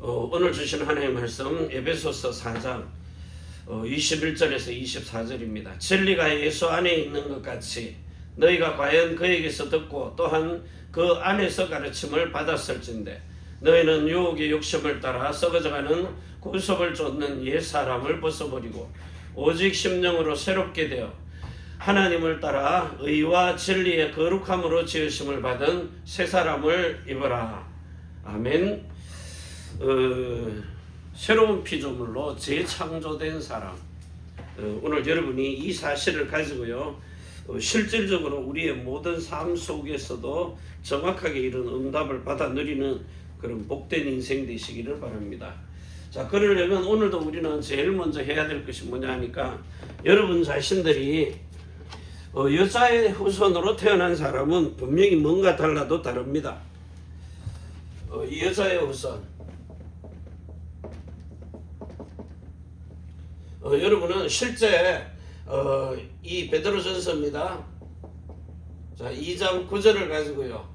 오늘 주신 하나님의 말씀 에베소서 4장 21절에서 24절입니다. 진리가 예수 안에 있는 것 같이 너희가 과연 그에게서 듣고 또한 그 안에서 가르침을 받았을진데 너희는 유혹의 욕심을 따라 썩어져가는 구속을 쫓는 옛사람을 벗어버리고 오직 심령으로 새롭게 되어 하나님을 따라 의와 진리의 거룩함으로 지으심을 받은 새 사람을 입어라. 아멘. 새로운 피조물로 재창조된 사람. 오늘 여러분이 이 사실을 가지고요, 실질적으로 우리의 모든 삶 속에서도 정확하게 이런 응답을 받아 누리는 그런 복된 인생 되시기를 바랍니다. 자, 그러려면 오늘도 우리는 제일 먼저 해야 될 것이 뭐냐 하니까, 여러분 자신들이 여자의 후손으로 태어난 사람은 분명히 뭔가 달라도 다릅니다. 이 여자의 후손, 여러분은 실제 이 베드로전서입니다. 자, 2장 9절을 가지고요,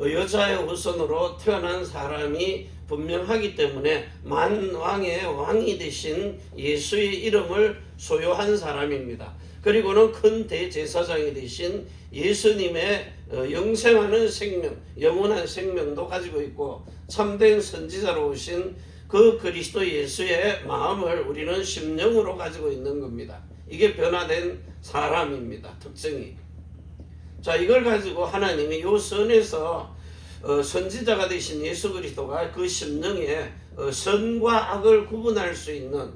여자의 후손으로 태어난 사람이 분명하기 때문에 만왕의 왕이 되신 예수의 이름을 소유한 사람입니다. 그리고는 큰 대제사장이 되신 예수님의 영생하는 생명, 영원한 생명도 가지고 있고 참된 선지자로 오신 그 그리스도 예수의 마음을 우리는 심령으로 가지고 있는 겁니다. 이게 변화된 사람입니다. 특징이. 자, 이걸 가지고 하나님이 요 선에서 선지자가 되신 예수 그리스도가 그 심령에 선과 악을 구분할 수 있는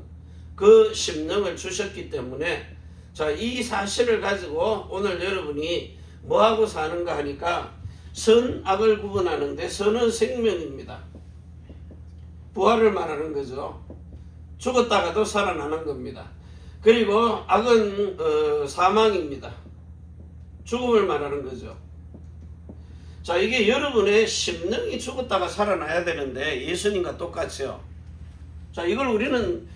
그 심령을 주셨기 때문에, 자, 이 사실을 가지고 오늘 여러분이 뭐하고 사는가 하니까, 선, 악을 구분하는데 선은 생명입니다. 부활을 말하는 거죠. 죽었다가도 살아나는 겁니다. 그리고 악은 사망입니다. 죽음을 말하는 거죠. 자, 이게 여러분의 심령이 죽었다가 살아나야 되는데 예수님과 똑같죠. 자, 이걸 우리는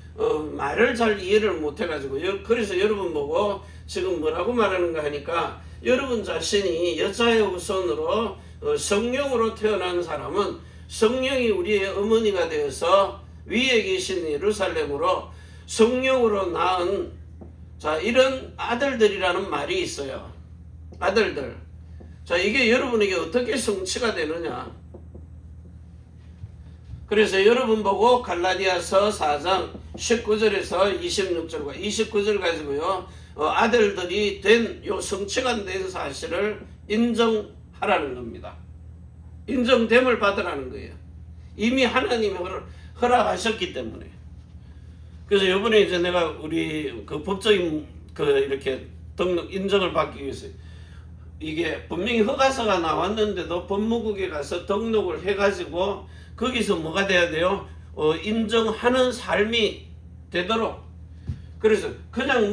말을 잘 이해를 못 해가지고, 그래서 여러분 보고 지금 뭐라고 말하는가 하니까, 여러분 자신이 여자의 후손으로 성령으로 태어난 사람은 성령이 우리의 어머니가 되어서 위에 계신 예루살렘으로 성령으로 낳은, 자, 이런 아들들이라는 말이 있어요. 아들들. 자, 이게 여러분에게 어떻게 성취가 되느냐. 그래서 여러분 보고 갈라디아서 4장 19절에서 26절과 29절 가지고요, 아들들이 된 요 성취가 된 사실을 인정하라는 겁니다. 인정됨을 받으라는 거예요. 이미 하나님이 허락하셨기 때문에. 그래서 이번에 이제 내가 우리 그 법적인 이렇게 등록 인정을 받기 위해서, 이게 분명히 허가서가 나왔는데도 법무국에 가서 등록을 해가지고 거기서 뭐가 돼야 돼요? 인정하는 삶이 되도록. 그래서 그냥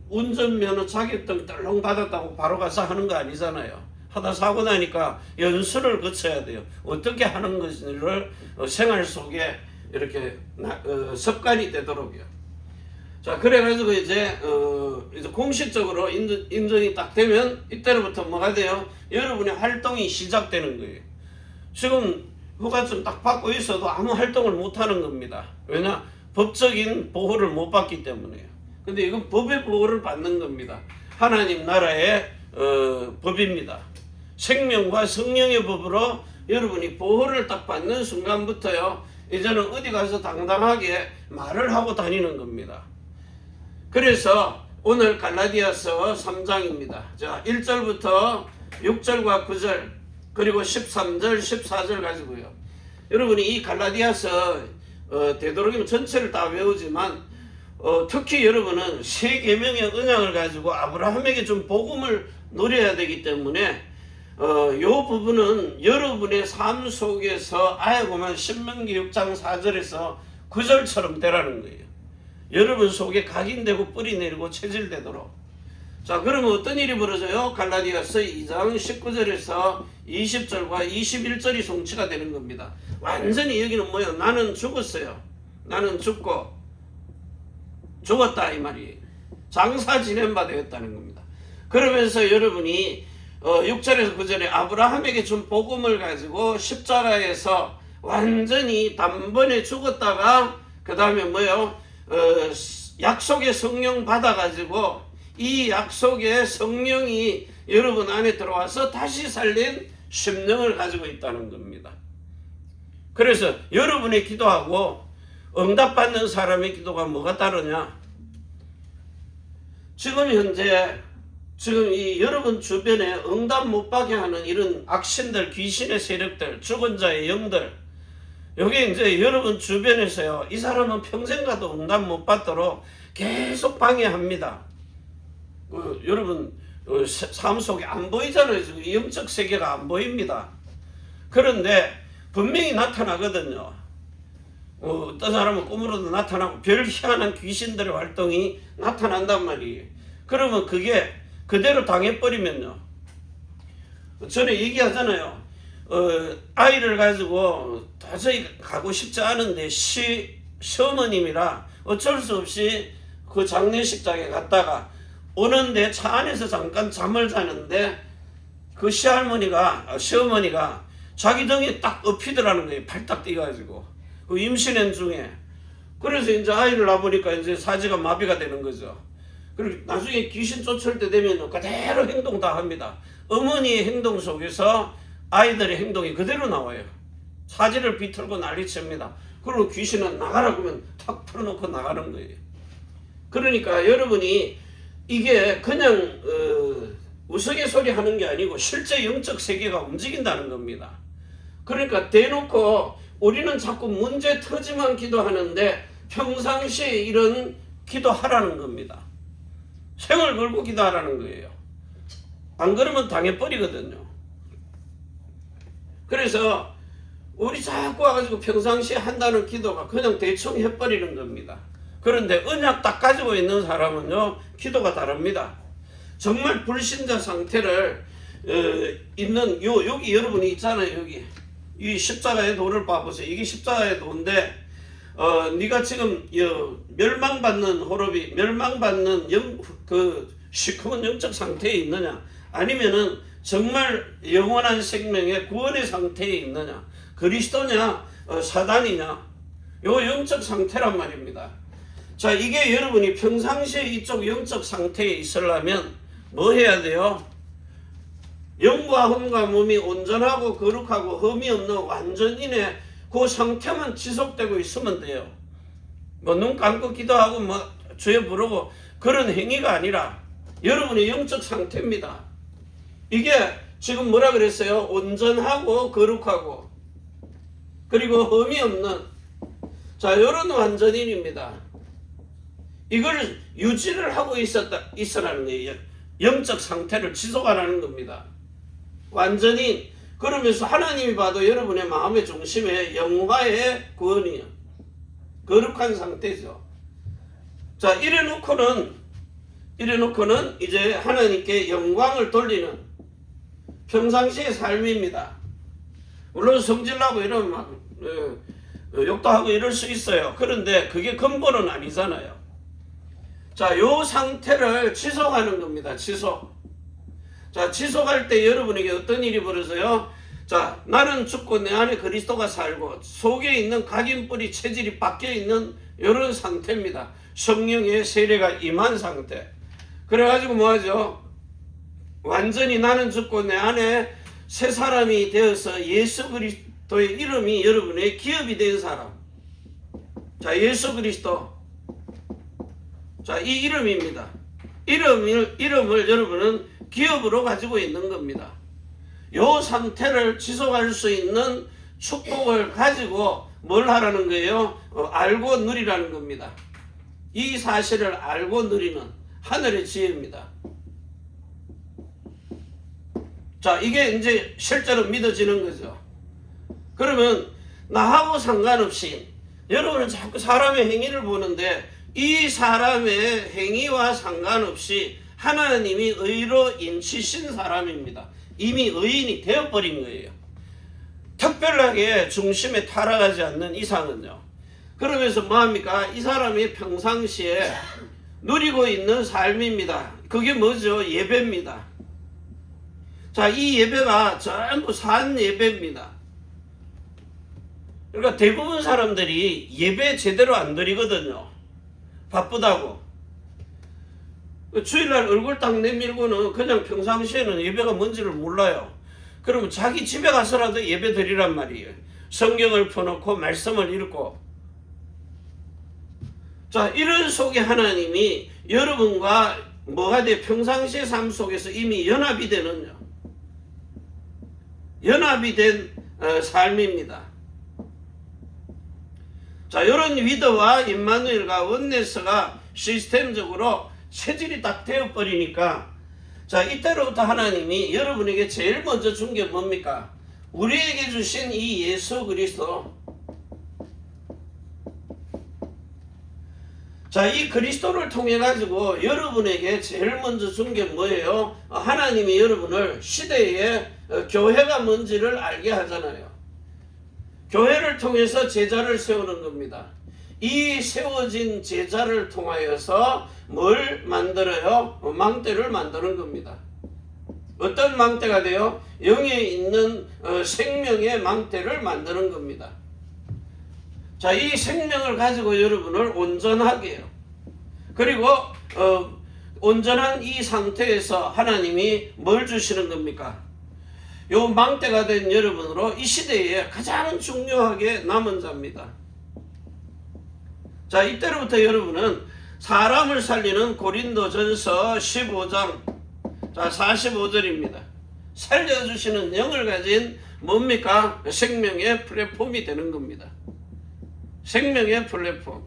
운전면허 자격증 떨렁 받았다고 바로 가서 하는 거 아니잖아요. 하다 사고 나니까 연수를 거쳐야 돼요. 어떻게 하는 것을 생활 속에 이렇게 습관이 되도록요. 자, 그래가지고 이제 공식적으로 인정이 딱 되면 이때로부터 뭐가 돼요? 여러분의 활동이 시작되는 거예요. 지금 휴가증 딱 받고 있어도 아무 활동을 못 하는 겁니다. 왜냐? 법적인 보호를 못 받기 때문에요. 근데 이건 법의 보호를 받는 겁니다. 하나님 나라의 법입니다. 생명과 성령의 법으로 여러분이 보호를 딱 받는 순간부터요, 이제는 어디 가서 당당하게 말을 하고 다니는 겁니다. 그래서 오늘 갈라디아서 3장입니다. 자, 1절부터 6절과 9절 그리고 13절, 14절 가지고요, 여러분이 이 갈라디아서 되도록이면 전체를 다 외우지만 특히 여러분은 세 계명의 언약을 가지고 아브라함에게 좀 복음을 누려야 되기 때문에 요 부분은 여러분의 삶 속에서 아예고만 신명기 6장 4절에서 9절처럼 되라는 거예요. 여러분 속에 각인되고 뿌리 내리고 체질되도록. 자, 그러면 어떤 일이 벌어져요? 갈라디아서 2장 19절에서 20절과 21절이 성취가 되는 겁니다. 완전히 여기는 뭐예요? 나는 죽었어요. 나는 죽고 죽었다 이 말이에요. 장사 지낸 바 되었다는 겁니다. 그러면서 여러분이 6절에서 9절에 아브라함에게 준 복음을 가지고 십자가에서 완전히 단번에 죽었다가 그 다음에 뭐요? 약속의 성령 받아가지고 이 약속의 성령이 여러분 안에 들어와서 다시 살린 심령을 가지고 있다는 겁니다. 그래서 여러분의 기도하고 응답받는 사람의 기도가 뭐가 다르냐? 지금 현재 이 여러분 주변에 응답 못 받게 하는 이런 악신들, 귀신의 세력들, 죽은 자의 영들, 여기 이제 여러분 주변에서요, 이 사람은 평생 가도 응답 못 받도록 계속 방해합니다. 여러분 삶 속에 안 보이잖아요. 지금 영적 세계가 안 보입니다. 그런데 분명히 나타나거든요. 어떤 사람은 꿈으로도 나타나고 별 희한한 귀신들의 활동이 나타난단 말이에요. 그러면 그게 그대로 당해버리면요. 전에 얘기하잖아요. 아이를 가지고 도저히 가고 싶지 않은데 시어머님이라 어쩔 수 없이 그 장례식장에 갔다가 오는데 차 안에서 잠깐 잠을 자는데 그 시어머니가 자기 등에 딱 엎히더라는 거예요. 팔딱 뛰어가지고 그 임신한 중에. 그래서 이제 아이를 낳아보니까 이제 사지가 마비가 되는 거죠. 그리고 나중에 귀신 쫓을 때 되면 그대로 행동 다 합니다. 어머니의 행동 속에서 아이들의 행동이 그대로 나와요. 사지를 비틀고 난리칩니다. 그리고 귀신은 나가라 그러면 탁 풀어놓고 나가는 거예요. 그러니까 여러분이 이게 그냥 우스갯소리 하는 게 아니고 실제 영적 세계가 움직인다는 겁니다. 그러니까 대놓고 우리는 자꾸 문제 터지만 기도하는데 평상시에 이런 기도하라는 겁니다. 생을 걸고 기도하라는 거예요. 안 그러면 당해버리거든요. 그래서 우리 자꾸 와가지고 평상시에 한다는 기도가 그냥 대충 해버리는 겁니다. 그런데 언약 딱 가지고 있는 사람은요, 기도가 다릅니다. 정말 불신자 상태를 있는 여기 여러분이 있잖아요. 여기 이 십자가의 도를 봐보세요. 이게 십자가의 도인데 네가 지금 멸망받는 호흡이 멸망받는 시커먼 영적 상태에 있느냐, 아니면은 정말 영원한 생명의 구원의 상태에 있느냐, 그리스도냐 사단이냐, 요 영적 상태란 말입니다. 자, 이게 여러분이 평상시에 이쪽 영적 상태에 있으려면 뭐 해야 돼요? 영과 혼과 몸이 온전하고 거룩하고 흠이 없는 완전인의 그 상태만 지속되고 있으면 돼요. 뭐 눈 감고 기도하고 뭐 주여 부르고 그런 행위가 아니라 여러분의 영적 상태입니다. 이게 지금 뭐라 그랬어요? 온전하고 거룩하고 그리고 흠이 없는, 자, 이런 완전인입니다. 이걸 유지를 하고 있으라는 거예요. 영적 상태를 지속하라는 겁니다. 완전히. 그러면서 하나님이 봐도 여러분의 마음의 중심에 영화의 구원이요, 거룩한 상태죠. 자, 이래놓고는 이제 하나님께 영광을 돌리는 평상시의 삶입니다. 물론 성질나고 이러면 막 욕도 하고 이럴 수 있어요. 그런데 그게 근본은 아니잖아요. 자, 요 상태를 지속하는 겁니다. 지속. 자, 지속할 때 여러분에게 어떤 일이 벌어져요? 자, 나는 죽고 내 안에 그리스도가 살고 속에 있는 각인뿌리 체질이 바뀌어있는 이런 상태입니다. 성령의 세례가 임한 상태. 그래가지고 뭐하죠? 완전히 나는 죽고 내 안에 새 사람이 되어서 예수 그리스도의 이름이 여러분의 기업이 된 사람. 자, 예수 그리스도. 자, 이 이름입니다. 이름을 여러분은 기업으로 가지고 있는 겁니다. 이 상태를 지속할 수 있는 축복을 가지고 뭘 하라는 거예요? 알고 누리라는 겁니다. 이 사실을 알고 누리는 하늘의 지혜입니다. 자, 이게 이제 실제로 믿어지는 거죠. 그러면 나하고 상관없이 여러분은 자꾸 사람의 행위를 보는데 이 사람의 행위와 상관없이 하나님이 의로 인치신 사람입니다. 이미 의인이 되어버린 거예요. 특별하게 중심에 타락하지 않는 이상은요. 그러면서 뭐합니까? 이 사람이 평상시에 누리고 있는 삶입니다. 그게 뭐죠? 예배입니다. 자, 이 예배가 전부 산 예배입니다. 그러니까 대부분 사람들이 예배 제대로 안 드리거든요. 바쁘다고. 주일날 얼굴 딱 내밀고는 그냥 평상시에는 예배가 뭔지를 몰라요. 그러면 자기 집에 가서라도 예배 드리란 말이에요. 성경을 펴놓고 말씀을 읽고. 자, 이런 속에 하나님이 여러분과 뭐가 돼? 평상시의 삶 속에서 이미 연합이 되는요. 연합이 된 삶입니다. 자, 이런 위드와 임마누엘과 원네스가 시스템적으로 체질이 딱 되어버리니까, 자, 이때로부터 하나님이 여러분에게 제일 먼저 준 게 뭡니까? 우리에게 주신 이 예수 그리스도. 자, 이 그리스도를 통해 가지고 여러분에게 제일 먼저 준 게 뭐예요? 하나님이 여러분을 시대에 교회가 뭔지를 알게 하잖아요. 교회를 통해서 제자를 세우는 겁니다. 이 세워진 제자를 통하여서 뭘 만들어요? 망대를 만드는 겁니다. 어떤 망대가 돼요? 영에 있는 생명의 망대를 만드는 겁니다. 자, 이 생명을 가지고 여러분을 온전하게 해요. 그리고 온전한 이 상태에서 하나님이 뭘 주시는 겁니까? 요 망대가 된 여러분으로 이 시대에 가장 중요하게 남은 자입니다. 자, 이때로부터 여러분은 사람을 살리는 고린도전서 15장 자 45절입니다. 살려주시는 영을 가진 뭡니까? 생명의 플랫폼이 되는 겁니다. 생명의 플랫폼.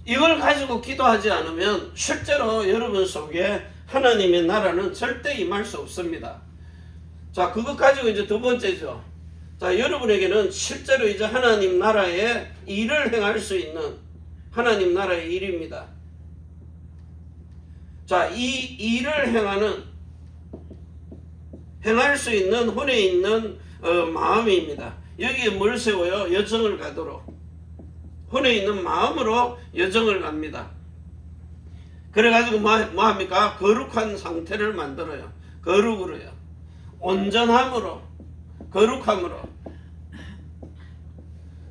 이걸 가지고 기도하지 않으면 실제로 여러분 속에 하나님의 나라는 절대 임할 수 없습니다. 자, 그것 가지고 이제 두 번째죠. 자, 여러분에게는 실제로 이제 하나님 나라의 일을 행할 수 있는 하나님 나라의 일입니다. 자, 이 일을 행할 수 있는 혼에 있는 마음입니다. 여기에 뭘 세워요? 여정을 가도록. 혼에 있는 마음으로 여정을 갑니다. 그래가지고 뭐 합니까? 거룩한 상태를 만들어요. 거룩으로요. 온전함으로. 거룩함으로.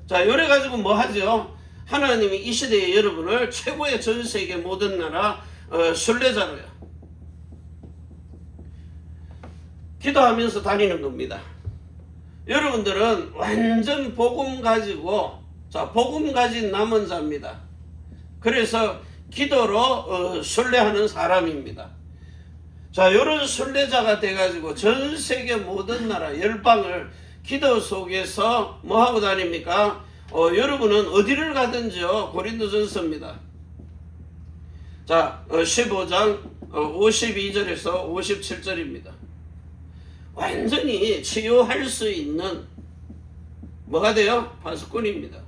자, 이래가지고 뭐 하죠? 하나님이 이 시대에 여러분을 최고의 전 세계 모든 나라 순례자로요. 기도하면서 다니는 겁니다. 여러분들은 완전 복음 가지고, 자, 복음 가진 남은 자입니다. 그래서 기도로 순례하는 사람입니다. 자, 이런 순례자가 돼가지고 전 세계 모든 나라 열방을 기도 속에서 뭐 하고 다닙니까? 여러분은 어디를 가든지요. 고린도전서입니다. 자, 15장 52절에서 57절입니다. 완전히 치유할 수 있는 뭐가 돼요? 파수꾼입니다.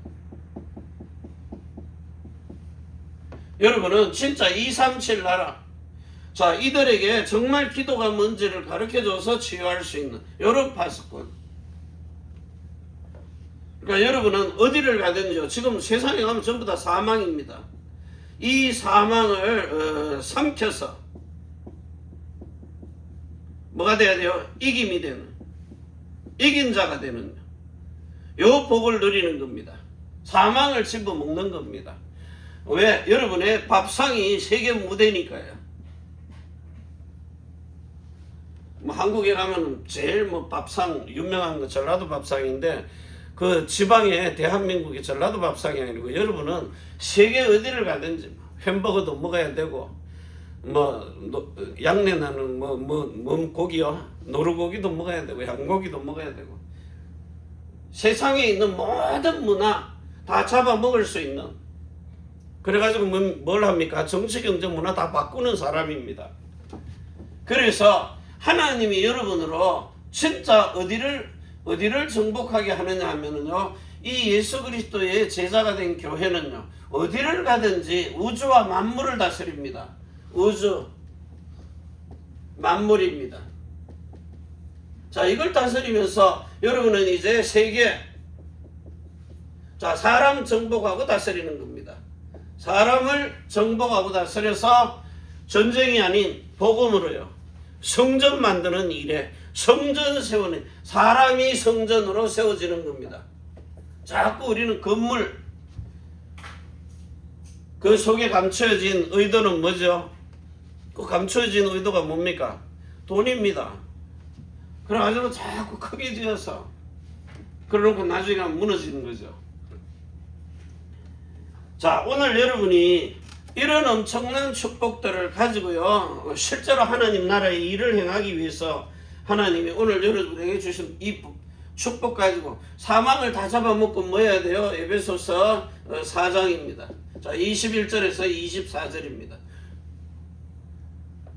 여러분은 진짜 237 나라, 자, 이들에게 정말 기도가 뭔지를 가르쳐줘서 치유할 수 있는 이런 파수꾼. 그러니까 여러분은 어디를 가든지요. 지금 세상에 가면 전부 다 사망입니다. 이 사망을 삼켜서 뭐가 돼야 돼요? 이김이 되는, 이긴 자가 되는 요 복을 누리는 겁니다. 사망을 집어먹는 겁니다. 왜? 여러분의 밥상이 세계 무대니까요. 뭐 한국에 가면 제일 뭐 밥상 유명한 거 전라도 밥상인데, 그 지방에 대한민국의 전라도 밥상이 아니고 여러분은 세계 어디를 가든지 햄버거도 먹어야 되고, 뭐 양내 나는 뭐 고기요, 노루고기도 먹어야 되고 양고기도 먹어야 되고, 세상에 있는 모든 문화 다 잡아 먹을 수 있는, 그래가지고 뭘 합니까? 정치 경제 문화 다 바꾸는 사람입니다. 그래서 하나님이 여러분으로 진짜 어디를 정복하게 하느냐 하면은요, 이 예수 그리스도의 제자가 된 교회는요, 어디를 가든지 우주와 만물을 다스립니다. 우주, 만물입니다. 자, 이걸 다스리면서 여러분은 이제 세계, 자, 사람 정복하고 다스리는 겁니다. 사람을 정복하고 다스려서 전쟁이 아닌 복음으로요. 성전 만드는 일에, 성전 세우는, 사람이 성전으로 세워지는 겁니다. 자꾸 우리는 건물, 그 속에 감춰진 의도는 뭐죠? 그 감춰진 의도가 뭡니까? 돈입니다. 그래가지고 자꾸 크게 지어서 그러놓고 나중에 무너지는 거죠. 자, 오늘 여러분이 이런 엄청난 축복들을 가지고요, 실제로 하나님 나라의 일을 행하기 위해서 하나님이 오늘 여러분에게 주신 이 축복 가지고 사망을 다 잡아먹고 뭐 해야 돼요? 에베소서 4장입니다. 자, 21절에서 24절입니다.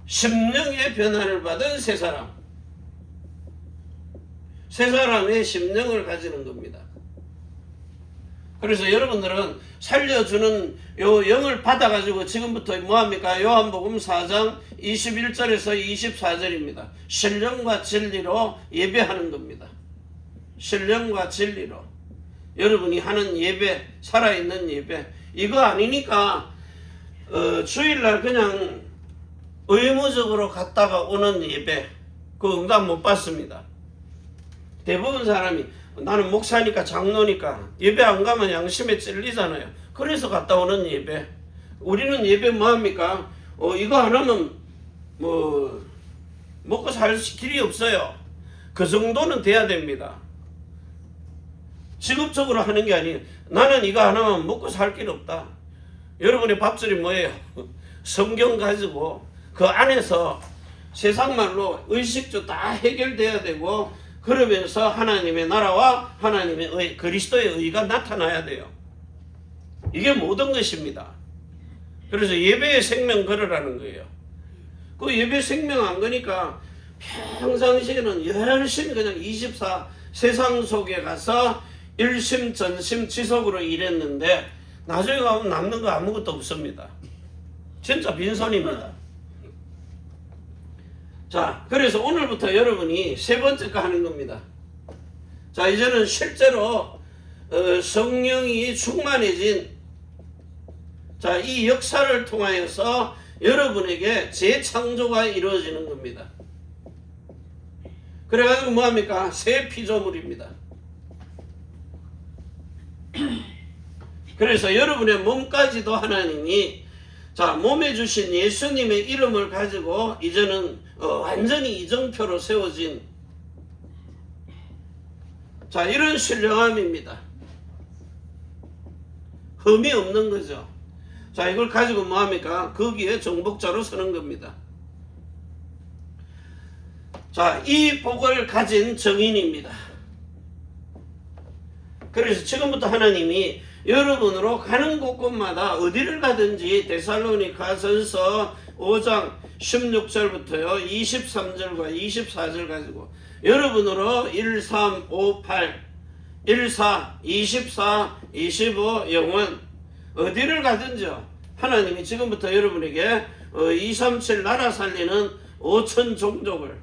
심령의 변화를 받은 새 사람. 새 사람의 심령을 가지는 겁니다. 그래서 여러분들은 살려주는 요 영을 받아가지고 지금부터 뭐합니까? 요한복음 4장 21절에서 24절입니다. 신령과 진리로 예배하는 겁니다. 신령과 진리로 여러분이 하는 예배, 살아있는 예배, 이거 아니니까 주일날 그냥 의무적으로 갔다가 오는 예배, 그 응답 못 받습니다. 대부분 사람이 나는 목사니까 장로니까 예배 안 가면 양심에 찔리잖아요. 그래서 갔다 오는 예배. 우리는 예배 뭐합니까? 이거 안 하면 뭐 먹고 살 길이 없어요. 그 정도는 돼야 됩니다. 직업적으로 하는 게 아니에요. 나는 이거 안 하면 먹고 살 길 없다. 여러분의 밥줄이 뭐예요? 성경 가지고 그 안에서 세상 말로 의식주 다 해결돼야 되고, 그러면서 하나님의 나라와 하나님의 의, 그리스도의 의가 나타나야 돼요. 이게 모든 것입니다. 그래서 예배의 생명 걸으라는 거예요. 그 예배 생명 안 거니까 평상시에는 열심히 그냥 24 세상 속에 가서 일심 전심 지속으로 일했는데 나중에 가면 남는 거 아무것도 없습니다. 진짜 빈손입니다. 자, 그래서 오늘부터 여러분이 세 번째 거 하는 겁니다. 자, 이제는 실제로 성령이 충만해진, 자, 이 역사를 통하여서 여러분에게 재창조가 이루어지는 겁니다. 그래가지고 뭐합니까? 새 피조물입니다. 그래서 여러분의 몸까지도 하나님이, 자, 몸에 주신 예수님의 이름을 가지고 이제는 완전히 이정표로 세워진, 자, 이런 신령함입니다. 흠이 없는 거죠. 자, 이걸 가지고 뭐합니까? 거기에 정복자로 서는 겁니다. 자, 이 복을 가진 증인입니다. 그래서 지금부터 하나님이 여러분으로 가는 곳곳마다 어디를 가든지 데살로니가전서 5장 16절부터요 23절과 24절 가지고 여러분으로 1, 3, 5, 8, 1, 4, 24, 25 영원 어디를 가든지요 하나님이 지금부터 여러분에게 237 나라 살리는 5천 종족을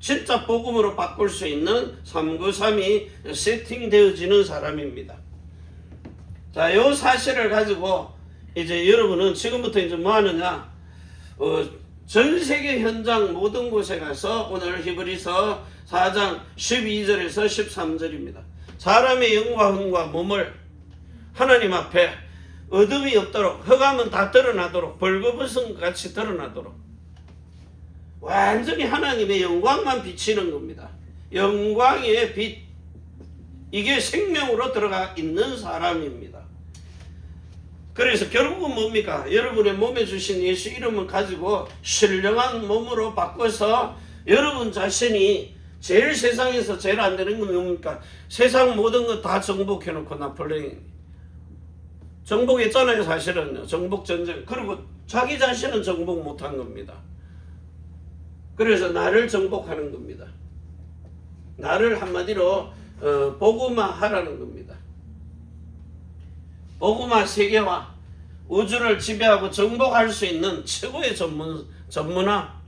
진짜 복음으로 바꿀 수 있는 393이 세팅되어지는 사람입니다. 자, 요 사실을 가지고 이제 여러분은 지금부터 이제 뭐 하느냐? 전 세계 현장 모든 곳에 가서 오늘 히브리서 4장 12절에서 13절입니다. 사람의 영과 흥과 몸을 하나님 앞에 어둠이 없도록, 흑암은 다 드러나도록, 벌거벗은 같이 드러나도록 완전히 하나님의 영광만 비치는 겁니다. 영광의 빛, 이게 생명으로 들어가 있는 사람입니다. 그래서 결국은 뭡니까? 여러분의 몸에 주신 예수 이름을 가지고 신령한 몸으로 바꿔서 여러분 자신이 제일 세상에서 제일 안 되는 건 뭡니까? 세상 모든 거 다 정복해놓고 나폴레옹 정복했잖아요. 사실은요. 정복전쟁. 그리고 자기 자신은 정복 못한 겁니다. 그래서 나를 정복하는 겁니다. 나를 한마디로 복음화 하라는 겁니다. 복음화 세계화, 우주를 지배하고 정복할 수 있는 최고의 전문화.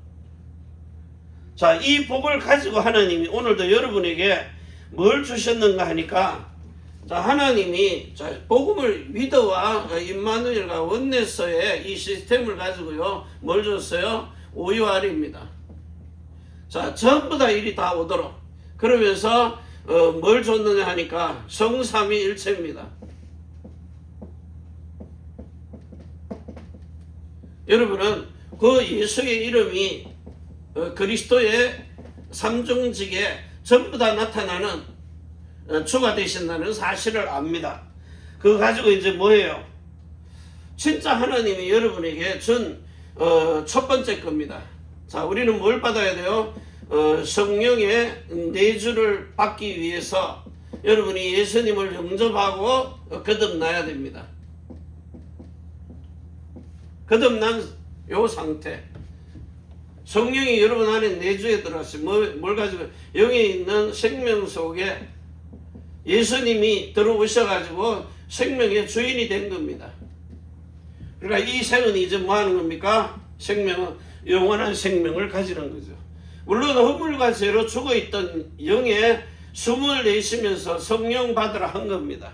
자, 이 복을 가지고 하나님이 오늘도 여러분에게 뭘 주셨는가 하니까, 자, 하나님이 자, 복음을 위더와 임마누엘과 원내서의 이 시스템을 가지고요 뭘 줬어요? 오유알입니다. 자, 전부 다 일이 다 오도록. 그러면서 뭘 줬느냐 하니까 성삼위일체입니다. 여러분은 그 예수의 이름이 그리스도의 삼중직에 전부 다 나타나는 주가 되신다는 사실을 압니다. 그거 가지고 이제 뭐예요? 진짜 하나님이 여러분에게 준 첫 번째 겁니다. 자, 우리는 뭘 받아야 돼요? 성령의 내주를 받기 위해서 여러분이 예수님을 영접하고 거듭나야 됩니다. 거듭난 요 상태. 성령이 여러분 안에 내주에 들어왔어요. 뭘 가지고? 영에 있는 생명 속에 예수님이 들어오셔가지고 생명의 주인이 된 겁니다. 그러니까 이 생은 이제 뭐 하는 겁니까? 생명은 영원한 생명을 가지는 거죠. 물론 허물과 죄로 죽어있던 영에 숨을 내쉬면서 성령 받으라 한 겁니다.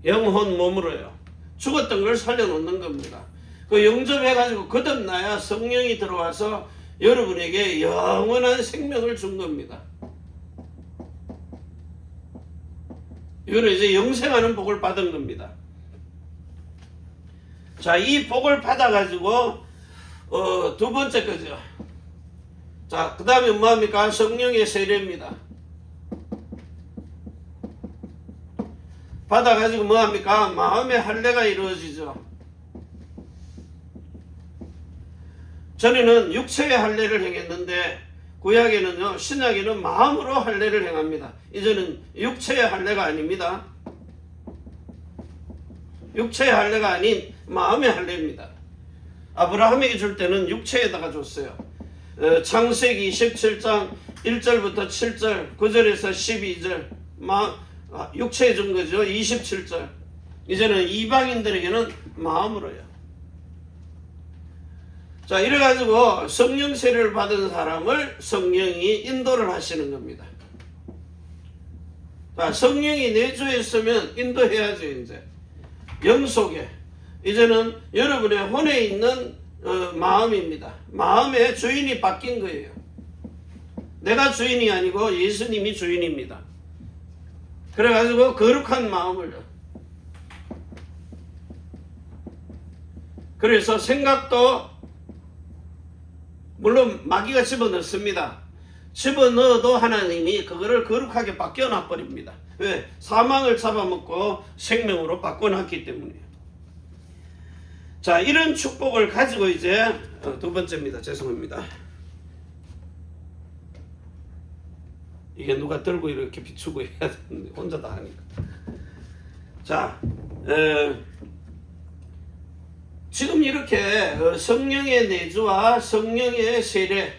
영혼 몸으로요. 죽었던 걸 살려놓는 겁니다. 그 영접해가지고 거듭나야 성령이 들어와서 여러분에게 영원한 생명을 준 겁니다. 이거는 이제 영생하는 복을 받은 겁니다. 자, 이 복을 받아가지고 두 번째 거죠. 자, 그 다음에 뭐합니까? 성령의 세례입니다. 받아가지고 뭐합니까? 마음의 할례가 이루어지죠. 전에는 육체의 할례를 행했는데 구약에는요, 신약에는 마음으로 할례를 행합니다. 이제는 육체의 할례가 아닙니다. 육체의 할례가 아닌 마음의 할례입니다. 아브라함에게 줄 때는 육체에다가 줬어요. 창세기 17장 1절부터 7절, 9절에서 12절, 육체에 준 거죠. 27절. 이제는 이방인들에게는 마음으로요. 자, 이래가지고 성령 세례를 받은 사람을 성령이 인도를 하시는 겁니다. 자, 성령이 내주에 있으면 인도해야죠. 이제 영 속에 이제는 여러분의 혼에 있는 마음입니다. 마음의 주인이 바뀐 거예요. 내가 주인이 아니고 예수님이 주인입니다. 그래가지고 거룩한 마음을, 그래서 생각도 물론 마귀가 집어넣습니다. 집어넣어도 하나님이 그거를 거룩하게 바뀌어놔 버립니다. 왜? 사망을 잡아먹고 생명으로 바꿔놨기 때문이에요. 자, 이런 축복을 가지고 이제 두 번째입니다. 죄송합니다. 이게 누가 들고 이렇게 비추고 해야 되는데 혼자 다 하니까. 자, 지금 이렇게 성령의 내주와 성령의 세례,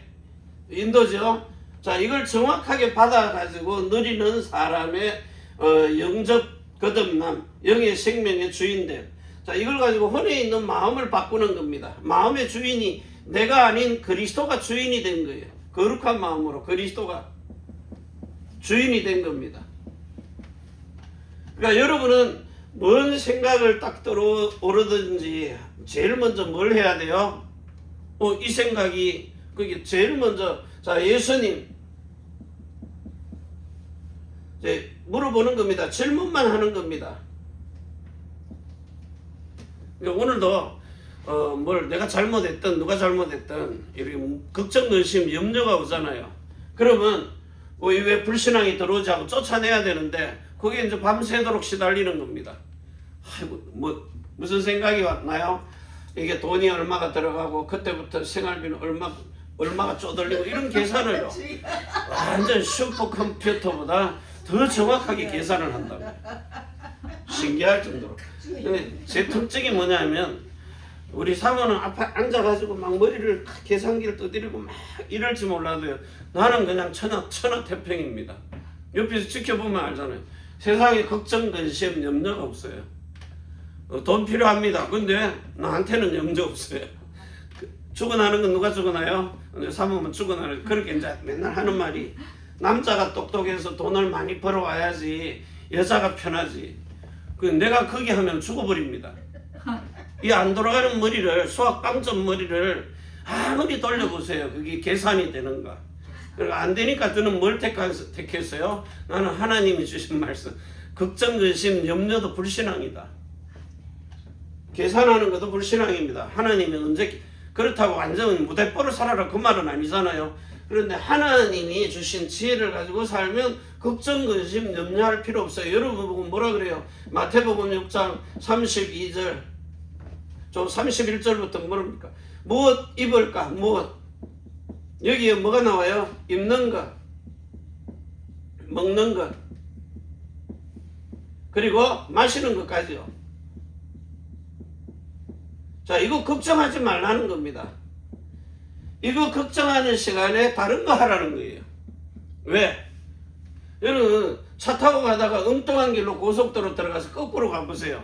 인도죠. 자, 이걸 정확하게 받아가지고 누리는 사람의 영접 거듭남, 영의 생명의 주인됨. 자, 이걸 가지고 혼에 있는 마음을 바꾸는 겁니다. 마음의 주인이 내가 아닌 그리스도가 주인이 된 거예요. 거룩한 마음으로 그리스도가 주인이 된 겁니다. 그러니까 여러분은 뭔 생각을 딱 들어오르든지 제일 먼저 뭘 해야 돼요? 이 생각이 그게 제일 먼저, 자, 예수님 이제 물어보는 겁니다. 질문만 하는 겁니다. 그러니까 오늘도 뭘 내가 잘못했든 누가 잘못했든 이렇게 걱정, 의심, 염려가 오잖아요. 그러면 왜 불신앙이 들어오지 하고 쫓아내야 되는데 그게 이제 밤새도록 시달리는 겁니다. 아이고, 무슨 생각이 왔나요? 이게 돈이 얼마가 들어가고 그때부터 생활비는 얼마가 쪼들리고 이런 계산을요. 완전 슈퍼컴퓨터보다 더 정확하게 계산을 한다고. 신기할 정도로. 근데 제 특징이 뭐냐면 우리 사모는 앞에 앉아가지고 막 머리를 계산기를 떠들이고 막 이럴지 몰라도요. 나는 그냥 천하태평입니다. 옆에서 지켜보면 알잖아요. 세상에 걱정, 근심, 염려가 없어요. 돈 필요합니다. 근데 나한테는 염려 없어요. 죽어나는 건 누가 죽어나요? 사모면 죽어나는. 그렇게 이제 맨날 하는 말이 남자가 똑똑해서 돈을 많이 벌어와야지 여자가 편하지. 내가 거기 하면 죽어버립니다. 이 안 돌아가는 머리를, 수학 빵점 머리를 아무리 돌려보세요. 그게 계산이 되는가. 그러니까 안 되니까 저는 뭘 택했어요? 나는 하나님이 주신 말씀. 걱정, 근심, 염려도 불신앙이다. 계산하는 것도 불신앙입니다. 하나님이 언제 그렇다고 완전 무대뽀로 살아라 그 말은 아니잖아요. 그런데 하나님이 주신 지혜를 가지고 살면 걱정, 근심, 염려할 필요 없어요. 여러분 보고 뭐라 그래요? 마태복음 6장 32절, 좀 31절부터 뭐랍니까? 무엇 입을까? 무엇? 여기에 뭐가 나와요? 입는 것, 먹는 것, 그리고 마시는 것까지요. 자, 이거 걱정하지 말라는 겁니다. 이거 걱정하는 시간에 다른 거 하라는 거예요. 왜? 여러분 차 타고 가다가 엉뚱한 길로 고속도로 들어가서 거꾸로 가보세요.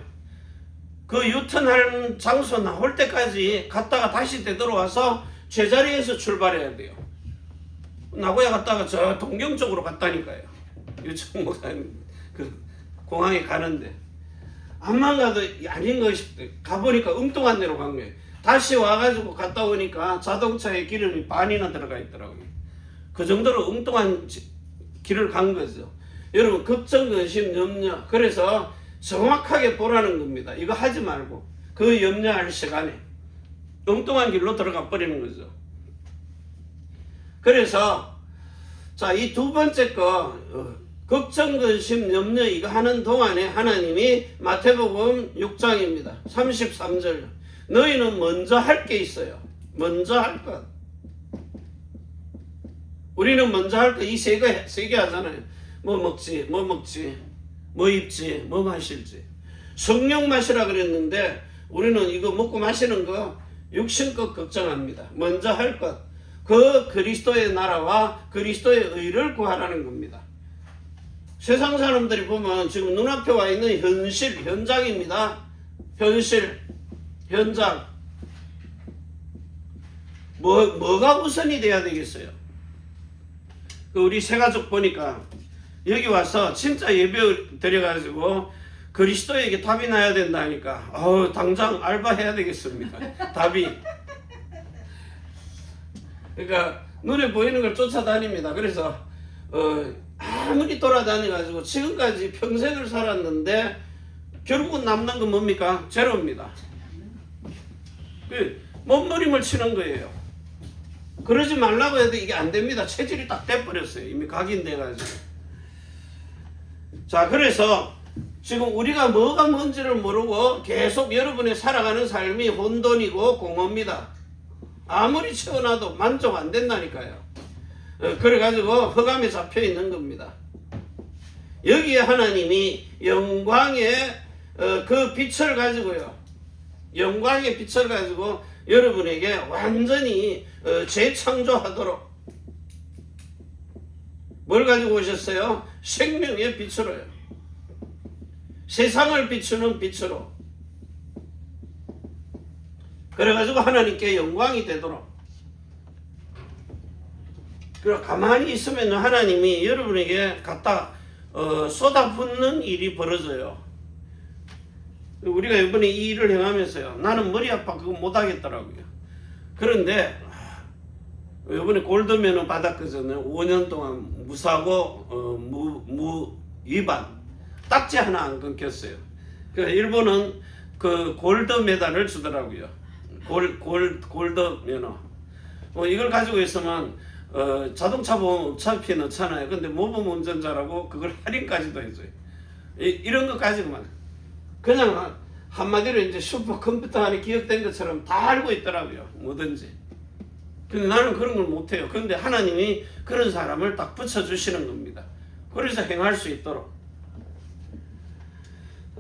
그 유턴할 장소 나올 때까지 갔다가 다시 되돌아와서 제자리에서 출발해야 돼요. 나고야 갔다가 저 동경 쪽으로 갔다니까요. 유청 목사님 그 공항에 가는데 암만 가도 아닌 것이 가보니까 엉뚱한 데로 간 거예요. 다시 와가지고 갔다 오니까 자동차에 기름이 반이나 들어가 있더라고요. 그 정도로 엉뚱한 길을 간 거죠. 여러분 걱정, 근심, 염려, 그래서 정확하게 보라는 겁니다. 이거 하지 말고 그 염려할 시간에 엉뚱한 길로 들어가 버리는 거죠. 그래서 자, 이 두 번째 거 걱정, 근심, 염려 이거 하는 동안에 하나님이 마태복음 6장입니다. 33절 너희는 먼저 할 게 있어요. 먼저 할 것. 우리는 먼저 할 것 이 세 개 하잖아요. 뭐 먹지, 뭐 입지, 뭐 마실지. 성령 마시라 그랬는데 우리는 이거 먹고 마시는 거 육신껏 걱정합니다. 먼저 할 것. 그 그리스도의 나라와 그리스도의 의를 구하라는 겁니다. 세상 사람들이 보면 지금 눈앞에 와 있는 현장입니다. 현장. 뭐가 우선이 돼야 되겠어요? 우리 새가족 보니까 여기 와서 진짜 예배 드려가지고 그리스도에게 답이 나야 된다니까 당장 알바해야 되겠습니다. 답이. 그러니까 눈에 보이는 걸 쫓아다닙니다. 그래서 아무리 돌아다녀가지고 지금까지 평생을 살았는데 결국은 남는 건 뭡니까? 제로입니다. 몸부림을 치는 거예요. 그러지 말라고 해도 이게 안 됩니다. 체질이 딱 돼버렸어요. 이미 각인돼가지고. 자, 그래서 지금 우리가 뭐가 뭔지를 모르고 계속 여러분의 살아가는 삶이 혼돈이고 공허입니다. 아무리 채워놔도 만족 안 된다니까요. 그래가지고 허감에 잡혀 있는 겁니다. 여기에 하나님이 영광의 그 빛을 가지고요. 영광의 빛을 가지고 여러분에게 완전히 재창조하도록 뭘 가지고 오셨어요? 생명의 빛으로요. 세상을 비추는 빛으로. 그래가지고 하나님께 영광이 되도록. 그리고 가만히 있으면 하나님이 여러분에게 갖다 쏟아붓는 일이 벌어져요. 우리가 이번에 이 일을 행하면서요. 나는 머리 아파 그거 못하겠더라고요. 그런데 이번에 골드면허 받았거든요. 5년 동안 무사고 무위반 딱지 하나 안 끊겼어요. 그러니까 일본은 그 골드 메달을 주더라고요. 골드 면허. 이걸 가지고 있으면 자동차 보험 어차피 넣잖아요. 근데 모범 운전자라고 그걸 할인까지도 해줘요. 이런 거 가지고만 그냥 한마디로 이제 슈퍼컴퓨터 안에 기억된 것처럼 다 알고 있더라고요. 뭐든지. 근데 나는 그런 걸 못해요. 그런데 하나님이 그런 사람을 딱 붙여주시는 겁니다. 그래서 행할 수 있도록.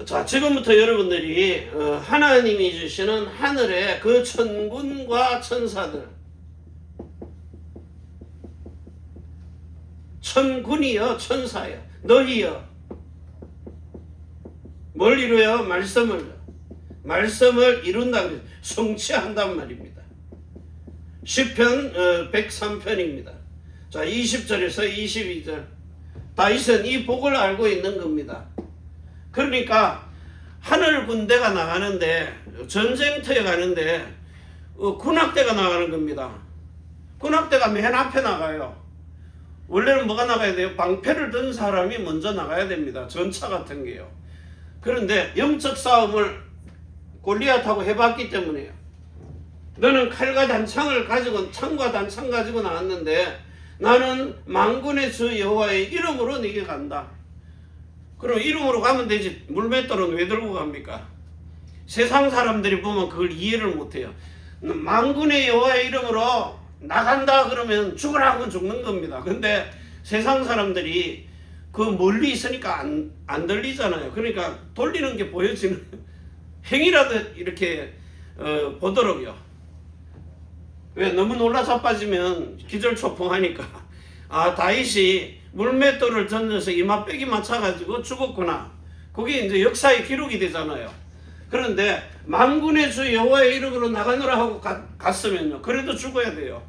자, 지금부터 여러분들이 하나님이 주시는 하늘의 그 천군과 천사들, 천군이여 천사여 너희여 뭘 이루어요? 말씀을 이룬다 그래서 성취한단 말입니다. 시편 103편입니다. 자, 20절에서 22절. 다윗은 이 복을 알고 있는 겁니다. 그러니까 하늘 군대가 나가는데 전쟁터에 가는데 군악대가 나가는 겁니다. 군악대가 맨 앞에 나가요. 원래는 뭐가 나가야 돼요? 방패를 든 사람이 먼저 나가야 됩니다. 전차 같은 게요. 그런데 영적 싸움을 골리앗하고 해봤기 때문에요. 너는 칼과 단창을 가지고 창과 단창 가지고 나왔는데 나는 만군의 주 여호와의 이름으로 네게 간다. 그럼 이름으로 가면 되지. 물맷돌은 왜 들고 갑니까? 세상 사람들이 보면 그걸 이해를 못해요. 만군의 여호와의 이름으로 나간다 그러면 죽으라 하면 죽는 겁니다. 근데 세상 사람들이 그 멀리 있으니까 안 들리잖아요. 그러니까 돌리는 게 보여지는 행위라도 이렇게 보도록요. 왜? 너무 놀라 자빠지면 기절초풍하니까 다윗이 물맷돌을 던져서 이마빼기 맞춰가지고 죽었구나. 그게 이제 역사의 기록이 되잖아요. 그런데 만군의 주 여호와의 이름으로 나가노라 하고 갔으면요, 그래도 죽어야 돼요.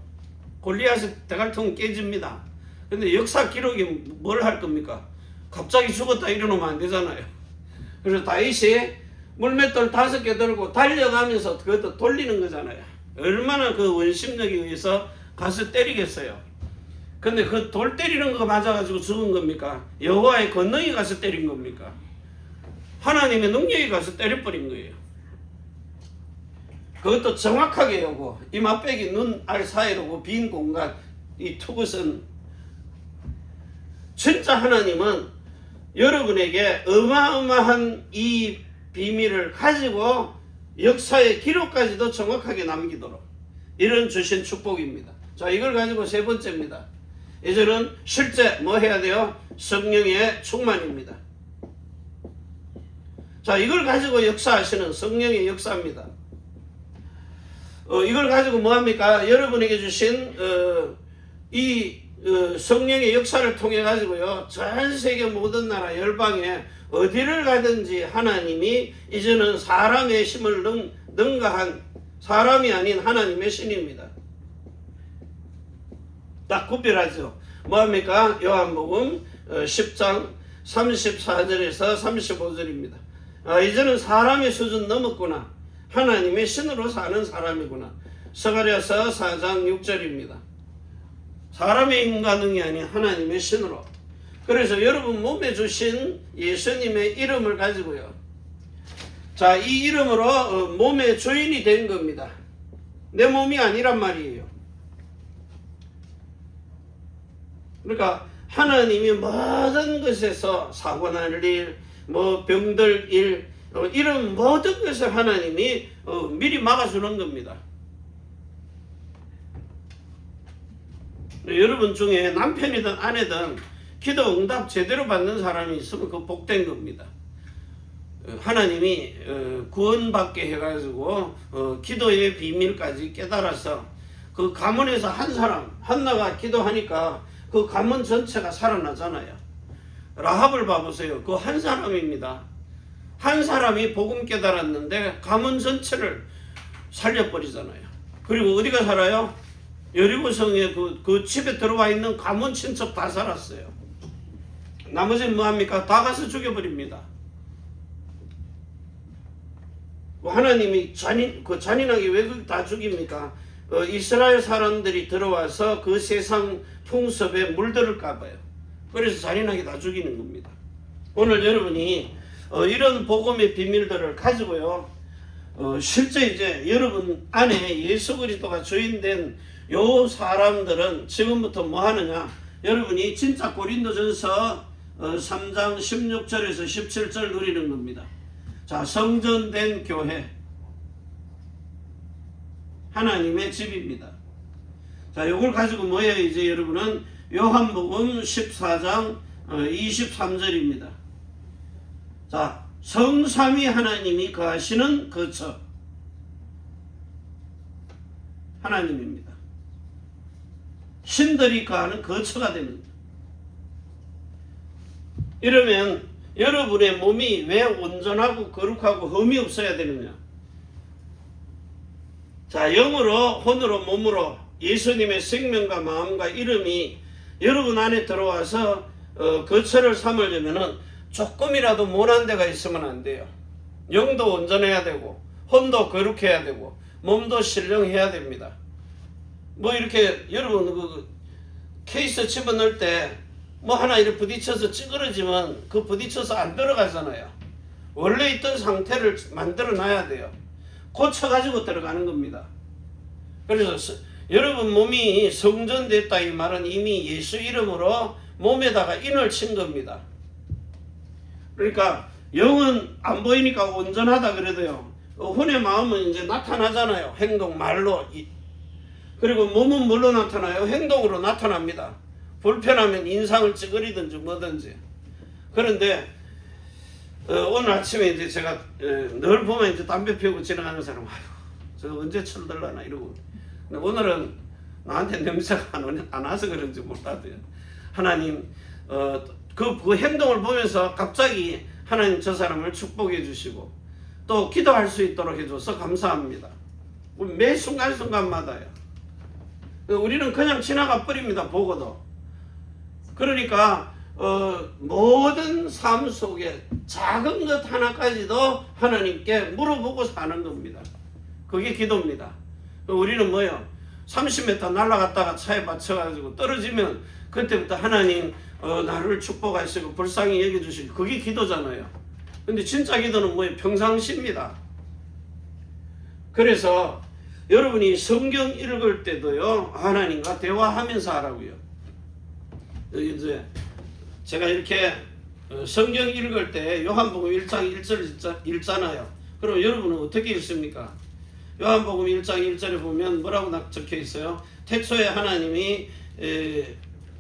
골리앗의 대갈통은 깨집니다. 근데 역사 기록이 뭘 할 겁니까? 갑자기 죽었다 일어나면 안 되잖아요. 그래서 다윗이 물맷돌 5개 들고 달려가면서 그것도 돌리는 거잖아요. 얼마나 그 원심력에 의해서 가서 때리겠어요. 근데 그 돌 때리는 거 맞아가지고 죽은 겁니까? 여호와의 권능이 가서 때린 겁니까? 하나님의 능력이 가서 때려버린 거예요. 그것도 정확하게 요고 이마빼기 눈알 사이로고 빈 공간 이 투구선. 진짜 하나님은 여러분에게 어마어마한 이 비밀을 가지고 역사의 기록까지도 정확하게 남기도록 이런 주신 축복입니다. 자, 이걸 가지고 세 번째입니다. 이제는 실제 뭐 해야 돼요? 성령의 충만입니다. 자, 이걸 가지고 역사하시는 성령의 역사입니다. 이걸 가지고 뭐합니까? 여러분에게 주신 성령의 역사를 통해 가지고요, 전 세계 모든 나라 열방에 어디를 가든지 하나님이 이제는 사람의 힘을 능가한 사람이 아닌 하나님의 신입니다. 딱 구별하죠. 뭐합니까? 요한복음 10장 34절에서 35절입니다. 이제는 사람의 수준 넘었구나. 하나님의 신으로 사는 사람이구나. 스가랴서 4장 6절입니다. 사람의 인간능이 아닌 하나님의 신으로. 그래서 여러분 몸에 주신 예수님의 이름을 가지고요, 자, 이 이름으로 몸의 주인이 된 겁니다. 내 몸이 아니란 말이에요. 그러니까 하나님이 모든 것에서 사고 날 일, 뭐 병들 일, 이런 모든 것을 하나님이 미리 막아주는 겁니다. 여러분 중에 남편이든 아내든 기도 응답 제대로 받는 사람이 있으면 그 복된 겁니다. 하나님이 구원받게 해가지고 기도의 비밀까지 깨달아서 그 가문에서 한 사람 한나가 기도하니까 그 가문 전체가 살아나잖아요. 라합을 봐보세요. 그 한 사람입니다. 한 사람이 복음 깨달았는데 가문 전체를 살려버리잖아요. 그리고 어디가 살아요? 여리고성에 그 집에 들어와 있는 가문 친척 다 살았어요. 나머지는 뭐합니까? 다 가서 죽여버립니다. 하나님이 잔인하게 왜 다 죽입니까? 이스라엘 사람들이 들어와서 그 세상 풍습에 물들을까 봐요. 그래서 잔인하게 다 죽이는 겁니다. 오늘 여러분이 이런 복음의 비밀들을 가지고요, 실제 이제 여러분 안에 예수 그리스도가 주인된 요 사람들은 지금부터 뭐 하느냐? 여러분이 진짜 고린도전서 3장 16절에서 17절 누리는 겁니다. 자, 성전된 교회, 하나님의 집입니다. 자, 요걸 가지고 뭐예요? 이제 여러분은 요한복음 14장 23절입니다. 자, 성삼위 하나님이 거하시는 거처, 하나님입니다. 신들이 거하는 거처가 됩니다. 이러면 여러분의 몸이 왜 온전하고 거룩하고 흠이 없어야 되느냐? 자, 영으로 혼으로 몸으로 예수님의 생명과 마음과 이름이 여러분 안에 들어와서 거처를 삼으려면은 조금이라도 못한 데가 있으면 안 돼요. 영도 온전해야 되고 혼도 거룩해야 되고 몸도 신령해야 됩니다. 뭐 이렇게 여러분 케이스 집어넣을 때 뭐 하나 이렇게 부딪혀서 찌그러지면 그 부딪혀서 안 들어가잖아요. 원래 있던 상태를 만들어 놔야 돼요. 고쳐가지고 들어가는 겁니다. 그래서 여러분 몸이 성전됐다 이 말은 이미 예수 이름으로 몸에다가 인을 친 겁니다. 그러니까 영은 안 보이니까 온전하다 그래도요. 혼의 마음은 이제 나타나잖아요. 행동, 말로. 그리고 몸은 뭘로 나타나요? 행동으로 나타납니다. 불편하면 인상을 찌그리든지 뭐든지. 그런데 오늘 아침에 이제 제가 늘 보면 이제 담배 피우고 지나가는 사람, 아이고 저 언제 철들라나 이러고. 근데 오늘은 나한테 냄새가 안 와서 그런지 몰라도요. 하나님 그 행동을 보면서 갑자기 하나님 저 사람을 축복해 주시고 또 기도할 수 있도록 해줘서 감사합니다. 매 순간순간마다요. 우리는 그냥 지나가 버립니다. 보고도. 그러니까 모든 삶 속에 작은 것 하나까지도 하나님께 물어보고 사는 겁니다. 그게 기도입니다. 우리는 뭐요? 30m 날아갔다가 차에 받쳐가지고 떨어지면 그때부터 하나님 나를 축복하시고 불쌍히 여겨주시고 그게 기도잖아요. 근데 진짜 기도는 뭐예요? 평상시입니다. 그래서 여러분이 성경 읽을 때도요 하나님과 대화하면서 하라고요. 이제 제가 이렇게 성경 읽을 때 요한복음 1장 1절 읽잖아요. 그럼 여러분은 어떻게 읽습니까? 요한복음 1장 1절에 보면 뭐라고 적혀 있어요? 태초에 하나님이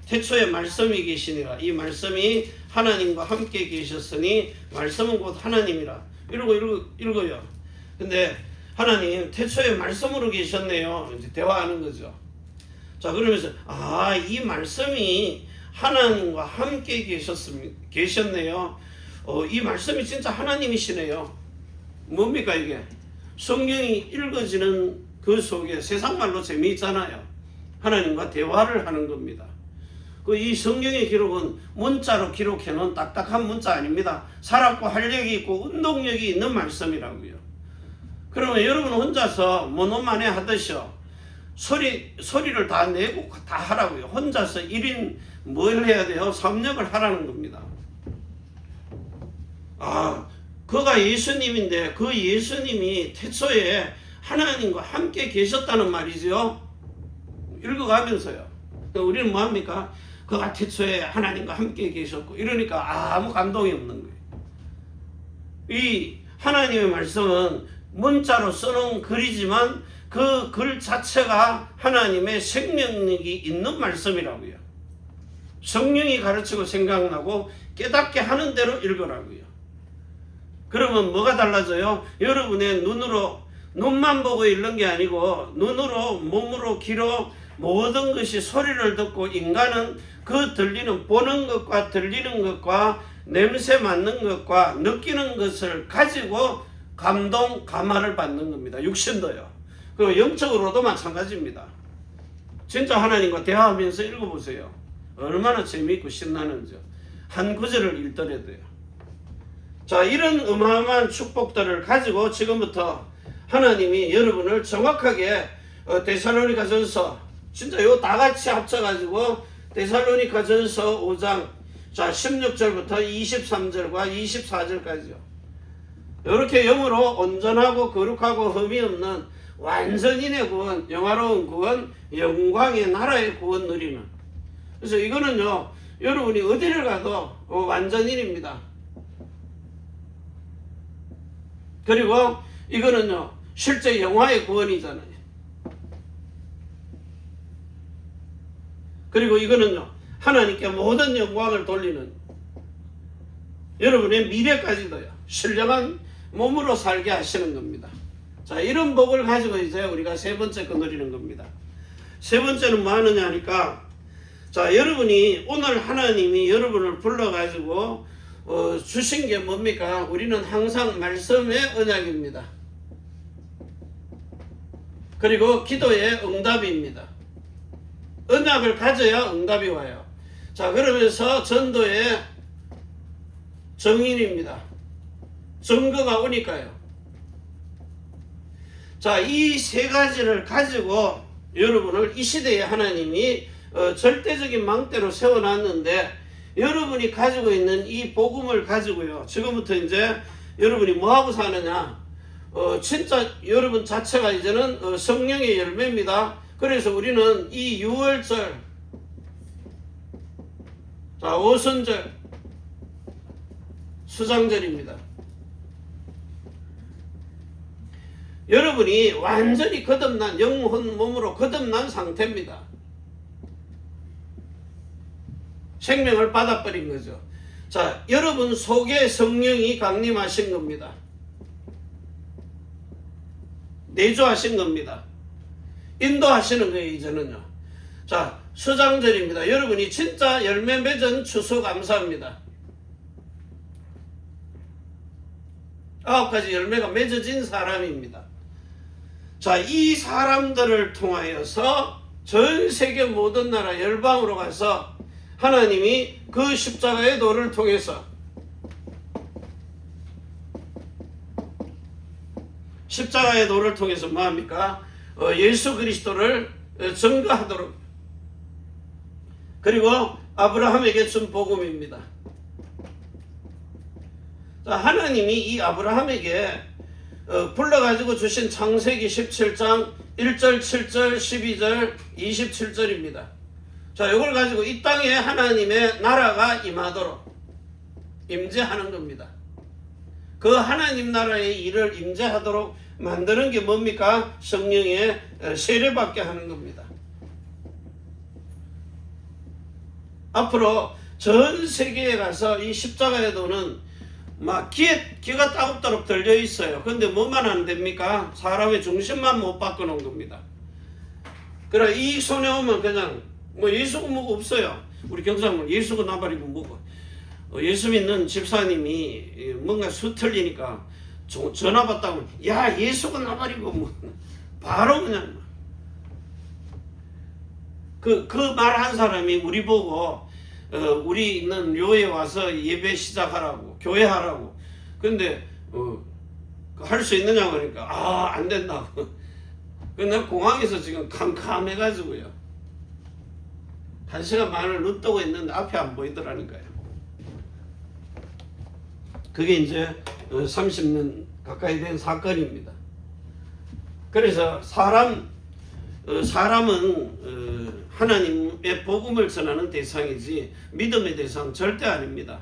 태초에 말씀이 계시니라. 이 말씀이 하나님과 함께 계셨으니 말씀은 곧 하나님이라. 이러고 읽어요. 근데 하나님 태초에 말씀으로 계셨네요. 이제 대화하는 거죠. 자, 그러면서 이 말씀이 하나님과 함께 계셨네요. 이 말씀이 진짜 하나님이시네요. 뭡니까 이게? 성경이 읽어지는 그 속에 세상말로 재미있잖아요. 하나님과 대화를 하는 겁니다. 이 성경의 기록은 문자로 기록해놓은 딱딱한 문자 아닙니다. 살았고 활력이 있고 운동력이 있는 말씀이라고요. 그러면 여러분 혼자서 모노마네 하듯이요. 소리를 다 내고 다 하라고요. 혼자서 1인 뭘 해야 돼요? 섭렵을 하라는 겁니다. 그가 예수님인데 그 예수님이 태초에 하나님과 함께 계셨다는 말이죠. 읽어가면서요. 우리는 뭐합니까? 그가 태초에 하나님과 함께 계셨고 이러니까 아무 감동이 없는 거예요. 이 하나님의 말씀은 문자로 써놓은 글이지만 그 글 자체가 하나님의 생명력이 있는 말씀이라고요. 성령이 가르치고 생각나고 깨닫게 하는 대로 읽으라고요. 그러면 뭐가 달라져요? 여러분의 눈만 보고 읽는 게 아니고 눈으로 몸으로 귀로 모든 것이 소리를 듣고 인간은 그 들리는 보는 것과 들리는 것과 냄새 맡는 것과 느끼는 것을 가지고 감동, 감화를 받는 겁니다. 육신도요. 그리고 영적으로도 마찬가지입니다. 진짜 하나님과 대화하면서 읽어보세요. 얼마나 재미있고 신나는지. 한 구절을 읽더라도요. 자, 이런 어마어마한 축복들을 가지고 지금부터 하나님이 여러분을 정확하게 데살로니가전서 진짜 요 다 같이 합쳐가지고 데살로니가전서 5장 자 16절부터 23절과 24절까지요. 이렇게 영으로 온전하고 거룩하고 흠이 없는 완전인의 구원, 영화로운 구원, 영광의 나라의 구원 누리는. 그래서 이거는요 여러분이 어디를 가도 완전인입니다. 그리고 이거는요 실제 영화의 구원이잖아요. 그리고 이거는요 하나님께 모든 영광을 돌리는 여러분의 미래까지도요 신령한 몸으로 살게 하시는 겁니다. 자, 이런 복을 가지고 이제 우리가 세 번째 거 누리는 겁니다. 세 번째는 뭐 하느냐 하니까 자, 여러분이 오늘 하나님이 여러분을 불러가지고 주신 게 뭡니까? 우리는 항상 말씀의 언약입니다. 그리고 기도의 응답입니다. 언약을 가져야 응답이 와요. 자, 그러면서 전도의 정인입니다. 증거가 오니까요. 자, 이 세 가지를 가지고 여러분을 이 시대에 하나님이 절대적인 망대로 세워놨는데 여러분이 가지고 있는 이 복음을 가지고요. 지금부터 이제 여러분이 뭐하고 사느냐. 진짜 여러분 자체가 이제는 성령의 열매입니다. 그래서 우리는 이 6월절, 자, 오순절, 수장절입니다. 여러분이 완전히 거듭난 영혼 몸으로 거듭난 상태입니다. 생명을 받아버린 거죠. 자, 여러분 속에 성령이 강림하신 겁니다. 내주하신 겁니다. 인도하시는 거예요, 이제는요. 자, 수장절입니다. 여러분이 진짜 열매 맺은 추수감사합니다. 9가지 열매가 맺어진 사람입니다. 자, 이 사람들을 통하여서 전 세계 모든 나라 열방으로 가서 하나님이 그 십자가의 도를 통해서 십자가의 도를 통해서 뭐합니까? 예수 그리스도를 증거하도록, 그리고 아브라함에게 준 복음입니다. 자, 하나님이 이 아브라함에게 불러가지고 주신 창세기 17장 1절, 7절, 12절, 27절입니다. 자, 이걸 가지고 이 땅에 하나님의 나라가 임하도록 임재하는 겁니다. 그 하나님 나라의 일을 임재하도록 만드는 게 뭡니까? 성령의 세례받게 하는 겁니다. 앞으로 전 세계에 가서 이 십자가의 도는 막 귀가 따갑도록 들려 있어요. 근데 뭐만 안 됩니까? 사람의 중심만 못 바꿔놓은 겁니다. 그래, 이 손에 오면 그냥 뭐 예수가 뭐가 없어요. 우리 경상물 예수가 나발이고 뭐고. 예수 믿는 집사님이 뭔가 수틀리니까 전화 받다고, 야, 예수가 나발이고 뭐 바로 그냥 그 말 한 사람이 우리 보고 우리 있는 묘에 와서 예배 시작하라고, 교회 하라고. 근데 할 수 있느냐고 그러니까 안 된다고. 내가 공항에서 지금 캄캄해가지고요. 1시간 반을 눈 뜨고 있는데 앞이 안 보이더라니까요. 그게 이제 30년 가까이 된 사건입니다. 그래서 사람은 하나님의 복음을 전하는 대상이지 믿음의 대상 절대 아닙니다.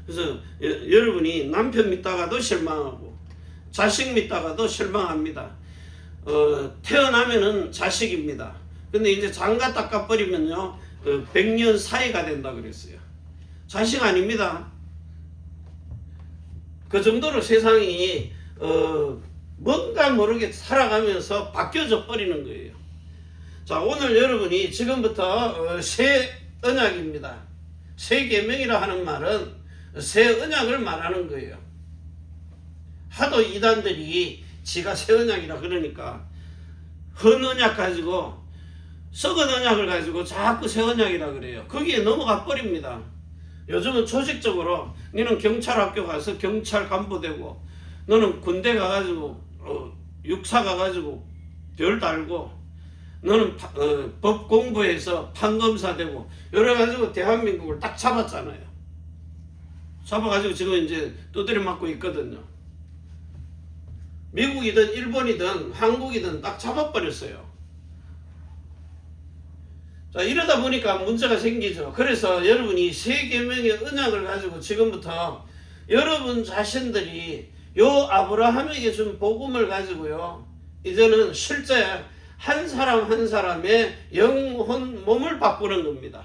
그래서 여러분이 남편 믿다가도 실망하고 자식 믿다가도 실망합니다. 태어나면은 자식입니다. 근데 이제 장가 닦아버리면요 100년 사이가 된다 그랬어요. 자식 아닙니다. 그 정도로 세상이 뭔가 모르게 살아가면서 바뀌어져 버리는 거예요. 자, 오늘 여러분이 지금부터 새 언약입니다. 새 계명이라 하는 말은 새 언약을 말하는 거예요. 하도 이단들이 지가 새 언약이라 그러니까 헌 언약 가지고 썩은 언약을 가지고 자꾸 새 언약이라 그래요. 거기에 넘어가 버립니다. 요즘은 조직적으로 너는 경찰학교 가서 경찰 간부 되고, 너는 군대 가가지고 육사 가가지고 별 달고, 너는 법 공부해서 판검사 되고, 이래가지고 대한민국을 딱 잡았잖아요. 잡아가지고 지금 이제 두드려 맞고 있거든요. 미국이든 일본이든 한국이든 딱 잡아버렸어요. 자, 이러다 보니까 문제가 생기죠. 그래서 여러분이 새 계명의 언약을 가지고 지금부터 여러분 자신들이 요 아브라함에게 준 복음을 가지고요, 이제는 실제 한 사람 한 사람의 영혼 몸을 바꾸는 겁니다.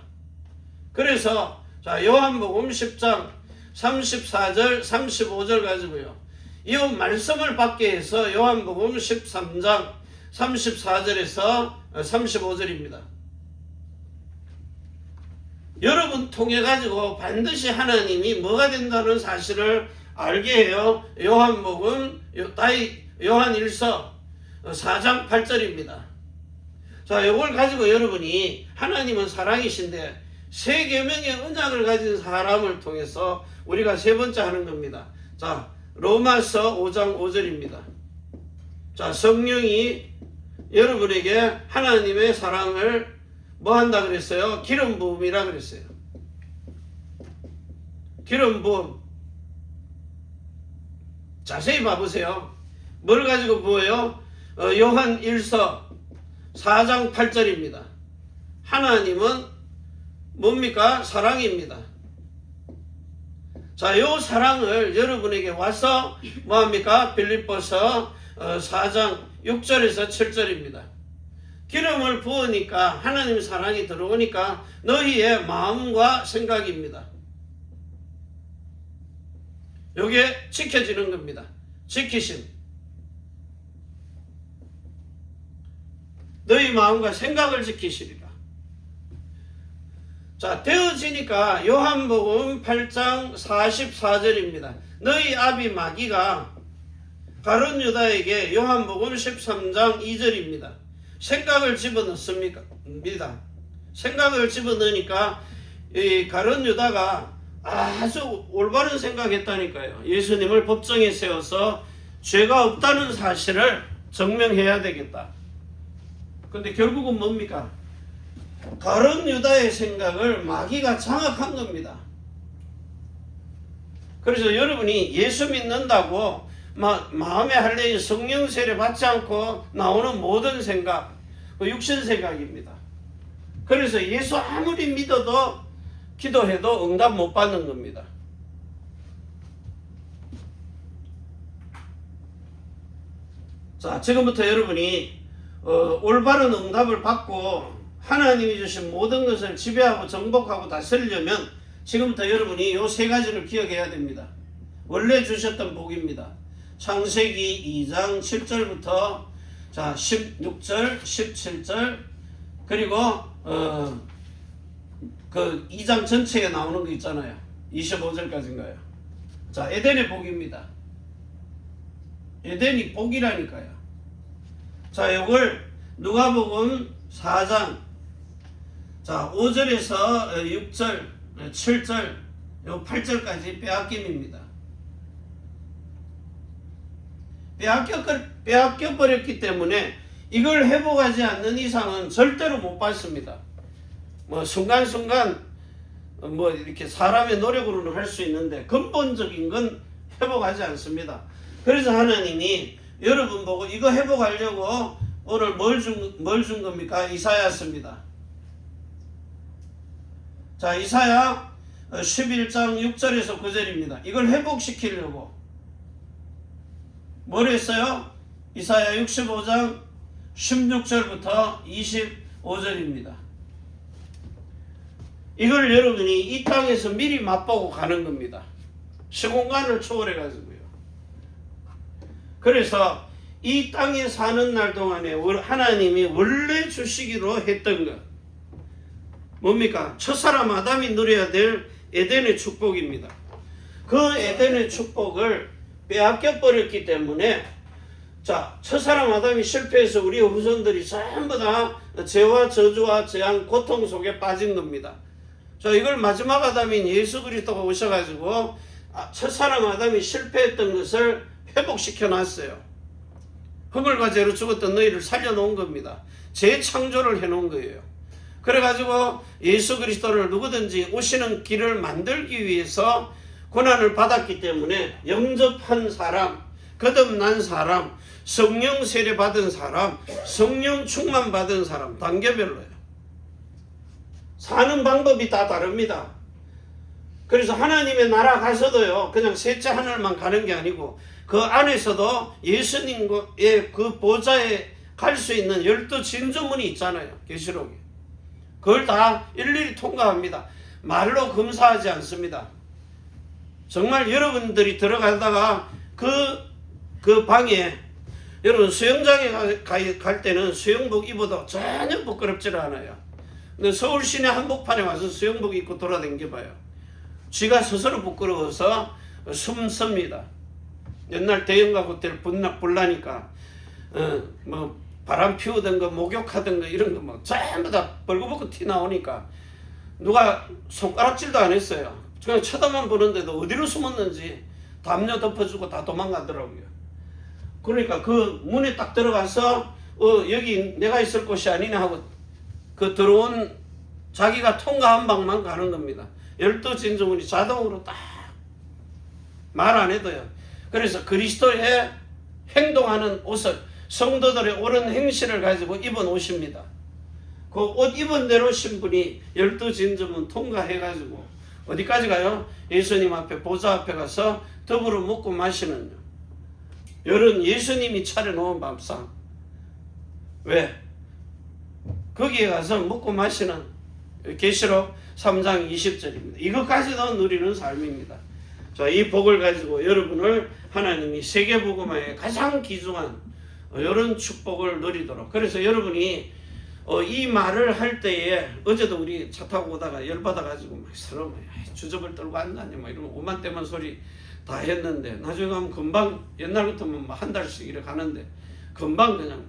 그래서 자, 요한복음 10장 34절 35절 가지고요, 이 말씀을 받게 해서 요한복음 13장 34절에서 35절입니다. 여러분 통해 가지고 반드시 하나님이 뭐가 된다는 사실을 알게 해요. 요한 1서 4장 8절입니다. 자, 이걸 가지고 여러분이 하나님은 사랑이신데 새 계명의 언약을 가진 사람을 통해서 우리가 세 번째 하는 겁니다. 자, 로마서 5장 5절입니다. 자, 성령이 여러분에게 하나님의 사랑을 뭐 한다 그랬어요? 기름 부음이라 그랬어요. 기름 부음. 자세히 봐보세요. 뭘 가지고 부어요? 요한 1서 4장 8절입니다. 하나님은 뭡니까? 사랑입니다. 자, 요 사랑을 여러분에게 와서 뭐합니까? 빌립보서 4장 6절에서 7절입니다. 기름을 부으니까 하나님 사랑이 들어오니까 너희의 마음과 생각입니다. 요게 지켜지는 겁니다. 지키심. 너희 마음과 생각을 지키시리라. 자, 되어지니까 요한복음 8장 44절입니다. 너희 아비 마귀가 가룟 유다에게 요한복음 13장 2절입니다. 생각을 집어넣습니다. 생각을 집어넣으니까 이 가룟 유다가 아주 올바른 생각했다니까요. 예수님을 법정에 세워서 죄가 없다는 사실을 증명해야 되겠다. 근데 결국은 뭡니까? 가룟 유다의 생각을 마귀가 장악한 겁니다. 그래서 여러분이 예수 믿는다고 마음에 할례인 성령 세례 받지 않고 나오는 모든 생각, 육신 생각입니다. 그래서 예수 아무리 믿어도 기도해도 응답 못 받는 겁니다. 자, 지금부터 여러분이 올바른 응답을 받고 하나님이 주신 모든 것을 지배하고 정복하고 다스리려면 지금부터 여러분이 요 세 가지를 기억해야 됩니다. 원래 주셨던 복입니다. 창세기 2장 7절부터 자 16절, 17절 그리고 그 2장 전체에 나오는 거 있잖아요. 25절까지인가요? 자, 에덴의 복입니다. 에덴이 복이라니까요. 자, 요걸 누가복음 4장 자 5절에서 6절, 7절, 요 8절까지 빼앗김입니다. 빼앗겨 버렸기 때문에 이걸 회복하지 않는 이상은 절대로 못 받습니다. 뭐 순간순간 뭐 이렇게 사람의 노력으로는 할 수 있는데 근본적인 건 회복하지 않습니다. 그래서 하나님이 여러분 보고 이거 회복하려고 오늘 뭘 준 겁니까? 이사야서입니다. 자, 이사야 11장 6절에서 9절입니다. 이걸 회복시키려고 뭘 했어요? 이사야 65장 16절부터 25절입니다. 이걸 여러분이 이 땅에서 미리 맛보고 가는 겁니다. 시공간을 초월해 가지고요. 그래서 이 땅에 사는 날 동안에 하나님이 원래 주시기로 했던 것 뭡니까? 첫사람 아담이 누려야 될 에덴의 축복입니다. 그 에덴의 축복을 빼앗겨 버렸기 때문에 자, 첫사람 아담이 실패해서 우리 후손들이 전부 다 죄와 저주와 재앙, 고통 속에 빠진 겁니다. 자, 이걸 마지막 아담인 예수 그리스도가 오셔가지고 첫사람 아담이 실패했던 것을 회복시켜 놨어요. 허물과 죄로 죽었던 너희를 살려놓은 겁니다. 재창조를 해놓은 거예요. 그래가지고 예수 그리스도를 누구든지 오시는 길을 만들기 위해서 고난을 받았기 때문에 영접한 사람, 거듭난 사람, 성령 세례 받은 사람, 성령 충만 받은 사람 단계별로요. 사는 방법이 다 다릅니다. 그래서 하나님의 나라 가서도요 그냥 셋째 하늘만 가는 게 아니고 그 안에서도 예수님의 그 보좌에 갈 수 있는 12 진주문이 있잖아요. 계시록에. 그걸 다 일일이 통과합니다. 말로 검사하지 않습니다. 정말 여러분들이 들어가다가 그 방에 여러분 수영장에 갈 때는 수영복 입어도 전혀 부끄럽지 않아요. 근데 서울 시내 한복판에 와서 수영복 입고 돌아다녀봐요. 쥐가 스스로 부끄러워서 숨습니다. 옛날 대형가 호텔 불나니까 뭐 바람 피우던 거 목욕하던 거 이런 거 뭐 전부 다 벌거벗고 티 나오니까 누가 손가락질도 안 했어요. 그냥 쳐다만 보는데도 어디로 숨었는지 담요 덮어주고 다 도망가더라고요. 그러니까 그 문에 딱 들어가서 여기 내가 있을 곳이 아니냐 하고 그 들어온 자기가 통과한 방만 가는 겁니다. 12진저문이 자동으로 딱 말 안 해도요. 그래서 그리스도의 행동하는 옷을 성도들의 옳은 행실을 가지고 입은 옷입니다. 그 옷 입은 대로 신분이 12진저문 통과해가지고 어디까지 가요? 예수님 앞에 보좌 앞에 가서 더불어 먹고 마시는 이런 예수님이 차려놓은 밥상. 왜? 거기에 가서 먹고 마시는 계시록 3장 20절입니다. 이것까지도 누리는 삶입니다. 자, 이 복을 가지고 여러분을 하나님이 세계복음화에 가장 귀중한 이런 축복을 누리도록. 그래서 여러분이 이 말을 할 때에 어제도 우리 차 타고 오다가 열받아가지고 막 서로 막 주접을 떨고 앉았냐 막 이러면 오만때만 소리 다 했는데 나중에 가면 금방 옛날 같으면 한 달씩 이렇게 가는데 금방 그냥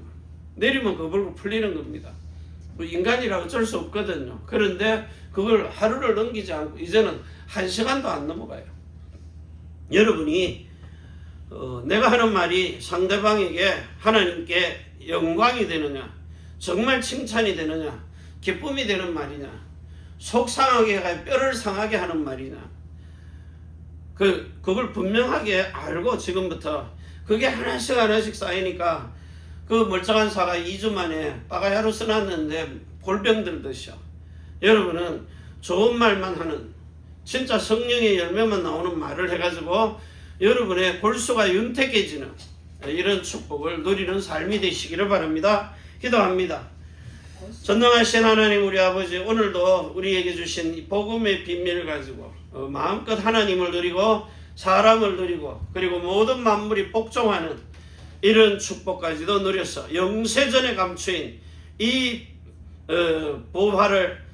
내리면 거불고 풀리는 겁니다. 인간이라 어쩔 수 없거든요. 그런데 그걸 하루를 넘기지 않고 이제는 1시간도 안 넘어가요. 여러분이 내가 하는 말이 상대방에게 하나님께 영광이 되느냐, 정말 칭찬이 되느냐, 기쁨이 되는 말이냐, 속 상하게 뼈를 상하게 하는 말이냐, 그걸 분명하게 알고 지금부터 그게 하나씩 쌓이니까 그 멀쩡한 사가 2주 만에 빠가야로 써놨는데 골병 들듯이요. 여러분은 좋은 말만 하는 진짜 성령의 열매만 나오는 말을 해가지고 여러분의 골수가 윤택해지는 이런 축복을 누리는 삶이 되시기를 바랍니다. 기도합니다. 전능하신 하나님 우리 아버지, 오늘도 우리에게 주신 이 복음의 비밀을 가지고 마음껏 하나님을 누리고 사람을 누리고 그리고 모든 만물이 복종하는 이런 축복까지도 누려서 영세전에 감추인 이 보화를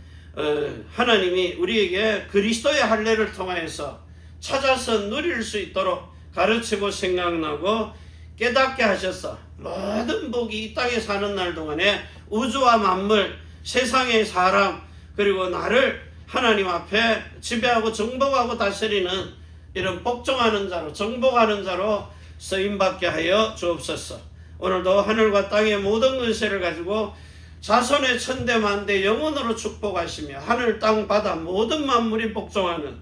하나님이 우리에게 그리스도의 할례를 통하여서 찾아서 누릴 수 있도록 가르치고 생각나고 깨닫게 하셔서 모든 복이 이 땅에 사는 날 동안에 우주와 만물, 세상의 사람 그리고 나를 하나님 앞에 지배하고 정복하고 다스리는 이런 복종하는 자로 정복하는 자로 쓰임받게 하여 주옵소서. 오늘도 하늘과 땅의 모든 권세를 가지고 자손의 천대만대 영원으로 축복하시며 하늘 땅 바다 모든 만물이 복종하는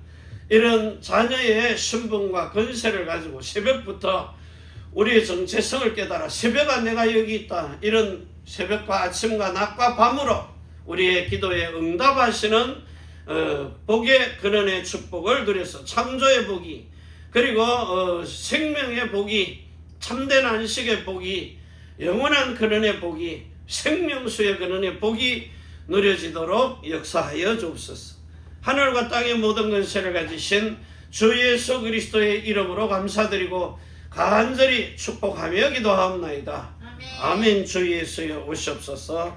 이런 자녀의 신분과 권세를 가지고 새벽부터 우리의 정체성을 깨달아 새벽아 내가 여기 있다 이런 새벽과 아침과 낮과 밤으로 우리의 기도에 응답하시는 복의 근원의 축복을 누려서 창조의 복이 그리고 생명의 복이 참된 안식의 복이 영원한 근원의 복이 생명수의 근원의 복이 누려지도록 역사하여 주옵소서. 하늘과 땅의 모든 권세를 가지신 주 예수 그리스도의 이름으로 감사드리고 간절히 축복하며 기도하옵나이다. 아멘. 주 예수여 오시옵소서.